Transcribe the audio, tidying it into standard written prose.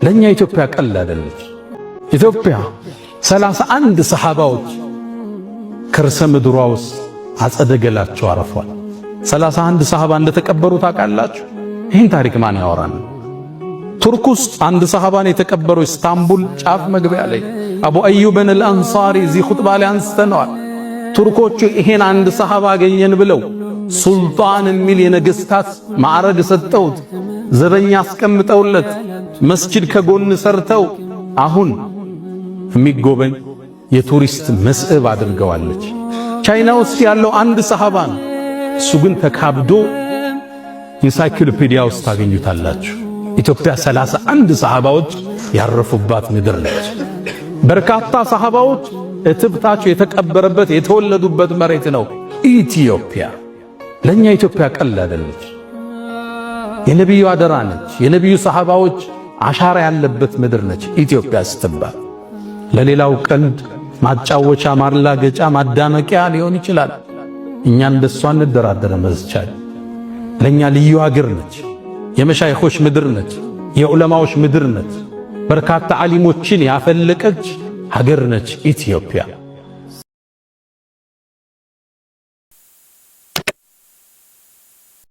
ለኛ ኢትዮጵያ ቀላል አይደለች። ኢትዮጵያ 31 ሰሃባዎች ከርሰ ምድሯ ውስጥ አጸደ ገላቸው አረፏል። 31 ሰሃባ እንደተቀበሩ ታውቃላችሁ? ይህን ታሪክ ማን ያወራል? ቱርክ ውስጥ አንድ ሰሃባን የተቀበረው ኢስታንቡል ጫፍ መግቢያ ላይ አቡ አዩብን አልአንሳሪ እዚህ ኹጥባ ላይ አንስተነዋል። ቱርኮቹ ይሄን አንድ ሰሃባ አገኘን ብለው ሱልጣን የሚል የነገስታት ማዕረግ ሰጠውት፣ ዘበኛ አስቀምጠውለት፣ መስጂድ ከጎን ሰርተው አሁን የሚጎበኝ የቱሪስት መስህብ አድርገዋለች። ቻይና ውስጥ ያለው አንድ ሰሃባ ነው። እሱ ግን ተካብዶ ኢንሳይክሎፒዲያ ውስጥ ታገኙታላችሁ። ኢትዮጵያ 31 ሰሃባዎች ያረፉባት ምድር ነች። በርካታ ሰሃባዎች እትብታቸው የተቀበረበት የተወለዱበት መሬት ነው ኢትዮጵያ። ለኛ ኢትዮጵያ ቀላል አይደለች። የነብዩ አደራ ነች። የነብዩ ሰሃባዎች አሻራ ያለበት ምድር ነች ኢትዮጵያ ስትባል። ለሌላው ቀንድ ማጫወቻ፣ ማላገጫ፣ ማዳመቂያ ሊሆን ይችላል። እኛ እንደሷ እንደራደረም መዝቻል። ለኛ ልዩ ሀገር ነች። የመሻይኾች ምድር ነች። የዑለማዎች ምድር ነች። በርካታ ዓሊሞችን ያፈለቀች ሀገር ነች ኢትዮጵያ።